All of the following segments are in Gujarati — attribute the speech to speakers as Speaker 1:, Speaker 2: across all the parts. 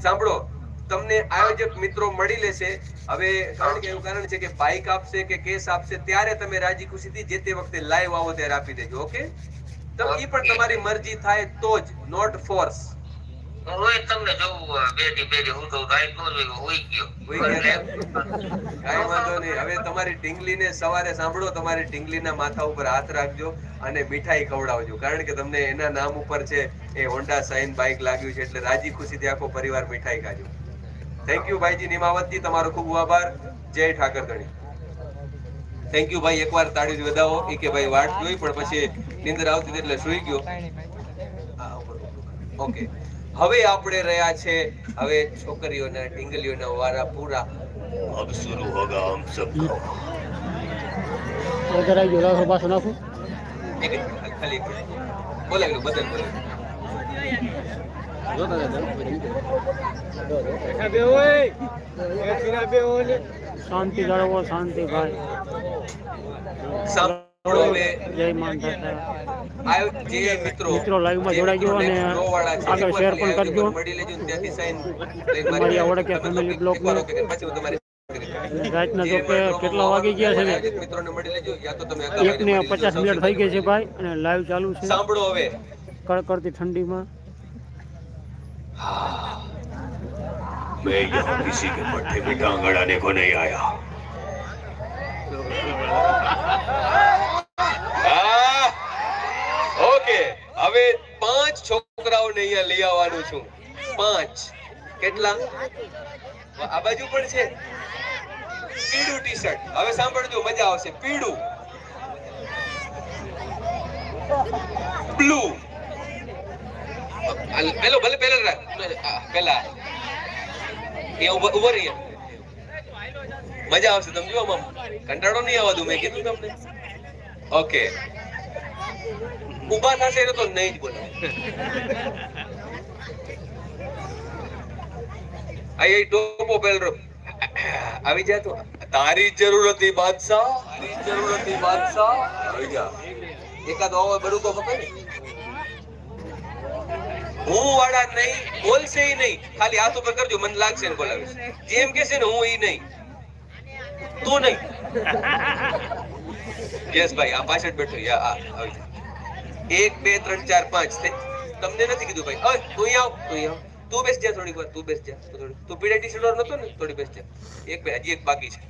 Speaker 1: સાંભળો, તમને આયોજક મિત્રો મળી લેશે. હવે કારણ કે એવું કારણ છે કે બાઇક આપશે કે કેસ આપશે ત્યારે તમે રાજી ખુશીથી જે તે વખતે લાઈવ આવો ત્યારે આપી દેજો. ઓકે, તો એ પણ તમારી મરજી થાય તો જ, નોટ ફોર્સ.
Speaker 2: હોય તમને જોવું બેટી બેટી હું તો ગાય નો જોઈ હોય ગયો.
Speaker 1: કાઈ વાંધો નહીં. હવે તમારી ઢીંગલીને સવારે સાંભળો, તમારી ઢીંગલીના માથા ઉપર હાથ રાખજો અને મીઠાઈ ખવડાવજો, કારણ કે તમને એના નામ ઉપર છે એ હોન્ડા સાઇન બાઇક લાગ્યું છે, એટલે રાજી ખુશીથી આખો પરિવાર મીઠાઈ ખાજો. થેન્ક યુ ભાઈજી નિમાવતજી, તમારો ખૂબ આભાર. જય ઠાકરગણી. થેન્ક યુ ભાઈ, એકવાર તાળીથી વધાવો. એ કે ભાઈ વાટ જોઈ પણ પછી નીંદર આવતી એટલે સુઈ ગયો. ઓકે, હવે આપણે રહ્યા છે હવે છોકરીઓના ઢીંગલીઓના વારા પૂરા.
Speaker 3: अब शुरू होगा हम सबका.
Speaker 4: इधर आई जोड़ा से बात सुनाऊं.
Speaker 1: એક ખાલી બોલાવી લો, બદલ બોલાવી.
Speaker 4: शांति जाळવો, शांति भाई.
Speaker 1: સાંભળો હવે
Speaker 4: જય માન દાતા.
Speaker 1: આયો જે મિત્રો
Speaker 4: લાઈવ માં જોડાઈ ગયો અને આગળ શેર પણ કરજો.
Speaker 1: મળી લેજો ને ત્યાંથી સાઈન
Speaker 4: તમારી ઓળખ્યા ફેમિલી બ્લોગ માં
Speaker 1: પછી હું તમારી
Speaker 4: રાતના જો કે કેટલા વાગી ગયા છે ને,
Speaker 1: મિત્રોને મળી લેજો, યા તો તમે
Speaker 4: 1:50 થઈ ગઈ છે ભાઈ, અને લાઈવ ચાલુ છે.
Speaker 1: સાંભળો હવે
Speaker 4: કડકડતી ઠંડીમાં.
Speaker 3: मैं यहाँ किसी के पट्टे में टांग अड़ाने को नहीं आया.
Speaker 1: ઓકે, હવે 5 છોકરાઓને અહીંયા લઈ આવવાનું છું. 5 કેટલા? આ બાજુ પણ છે પીળું ટી-શર્ટ. હવે સાંભળજો, મજા આવશે. પીળું, બ્લુ, પેલો ભલે પેલા એ ઉભો રહી, મજા આવશે. તમે જો કંટાળો નહીં આવવા દઉં, મેં કીધું તમને. ઓકે, ઉભા થશે એને તો નહીં જ બોલો. આઈ ટોપો પહેલો આવી જા. તો તારી જરૂર હતી બાદશાહ, તારી જરૂર હતી બાદશાહ. આવી જા. એકાદ આવો બડુકો ખપે ને. હું વાળા નહીં બોલશે ઈ નહીં, ખાલી હાથ ઉપર કરજો, મને લાગશે ને બોલાવીશ. જેમ કે છે ને હું ઈ નહીં, તું નહીં. યસ ભાઈ, આ પાછળ બેઠો. આવી જા. 1 2 3 4 5. તમને નથી કીધું ભાઈ. ઓય તું આવ, તું આવ. તું બેસ જા થોડીક વાર, તું બેસ જા. તું પીળા ટી-શર્ટ વાળો નતો ને, થોડી બેસ જા. હજી એક બાકી છે.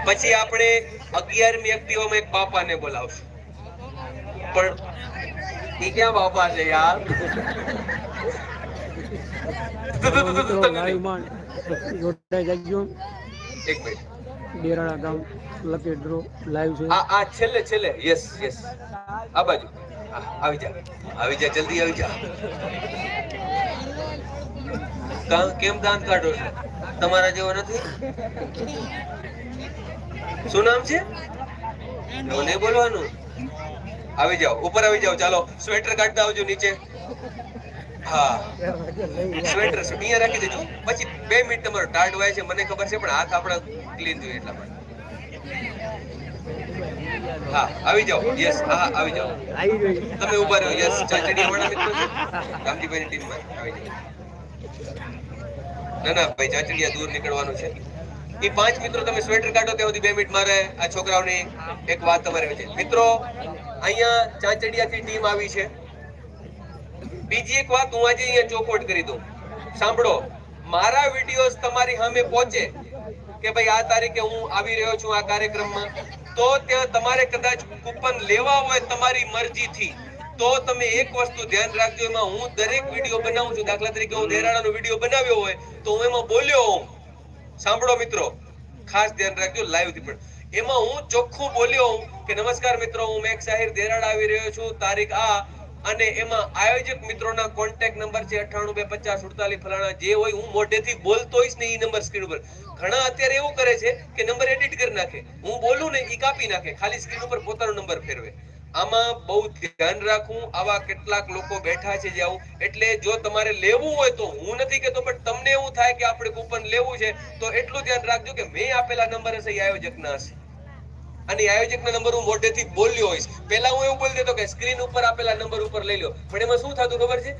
Speaker 1: પછી આપણે 11મી એક્ટિવામાં એક બાપાને બોલાવશું. પણ ઈ ક્યાં બાપા છે યાર?
Speaker 4: લાઈવ માં જોડાઈ જજો.
Speaker 1: એક મિનિટ,
Speaker 4: ડેરાણા ગામ લકી ડ્રો લાઈવ છે.
Speaker 1: આ છેલ્લે. યસ યસ, આ બાજુ આવી જા, આવી જા, જલ્દી આવી જા. કેમ દાંત કાઢો છો? તમારા જેવો નથી. શું નામ છે? નહીં બોલવાનું. આવી જાઓ, ઉપર આવી જાઓ. ચાલો, સ્વેટર કાઢતા આવજો નીચે. હા, સ્વેટર અહીંયા રાખી દેજો. પછી 2 મિનિટ તમારો ટાઢ વાય છે મને ખબર છે, પણ હાથ આપણા ક્લીન જોઈએ એટલા માટે. હા, આવી જાઓ. યસ, હા આવી જાઓ. તમે ઉભા રહો. યસ, ચાચડીયા વાળા મિત્રો છે રામજીભાઈની ટીમમાં. આવી જાઓ. ના ભાઈ, ચાચડીયા દૂર નીકળવાનું છે. એ 5 મિત્રો તમે સ્વેટર કાઢો ત્યાં સુધી 2 મિનિટ મારે આ છોકરાઓની એક વાત તમારે છે. મિત્રો, અહીંયા ચાચડિયાથી ટીમ આવી છે. બીજી એક વાત હું આજે અહીંયા ચોખવટ કરી દઉં. સાંભળો, મારા વિડીયોઝ તમારી સામે પહોંચે કે ભાઈ આ તારીખે હું આવી રહ્યો છું આ કાર્યક્રમમાં, તો ત્યાં તમારે કદાચ કૂપન લેવા હોય તમારી મરજીથી, તો તમે એક વસ્તુ ધ્યાન રાખજો. એમાં હું દરેક વિડીયો બનાવું છું. દાખલા તરીકે હું દેરાડાનો વિડીયો બનાવ્યો હોય તો હું એમાં બોલ્યો હોઉં. સાંભળો મિત્રો, ખાસ ધ્યાન રાખજો લાઈવ થી. પણ એમાં હું ચોખ્ખું બોલ્યો હોઉં કે નમસ્કાર મિત્રો, હું મેઘ સાહિર દેરાડા આવી રહ્યો છું તારીખ આ, અને એમાં આયોજક મિત્રોના કોન્ટેક્ટ નંબર છે 982548 ફલાણા જે હોય હું મોઢેથી બોલતો હોઈશ ને એ નંબર સ્ક્રીન ઉપર. ઘણા અત્યારે એવું કરે છે કે નંબર એડિટ કરી નાખે, હું બોલું ને એ કાપી નાખે, ખાલી સ્ક્રીન ઉપર પોતાનો નંબર ફેરવે. આમાં બહુ ધ્યાન રાખવું. આવા કેટલાક લોકો બેઠા છે જે આવું. એટલે જો તમારે લેવું હોય તો હું નથી કેતો, પણ તમને એવું થાય કે આપણે કૂપન લેવું છે તો એટલું ધ્યાન રાખજો કે મેં આપેલા નંબર હશે એ આયોજકના હશે, અને આયોજકના નંબર હું મોઢેથી બોલ્યો હોઈશ. પહેલા હું એવું બોલી દેતો કે સ્ક્રીન ઉપર આપેલા નંબર ઉપર લઈ લો, પણ એમાં શું થતું ખબર છે?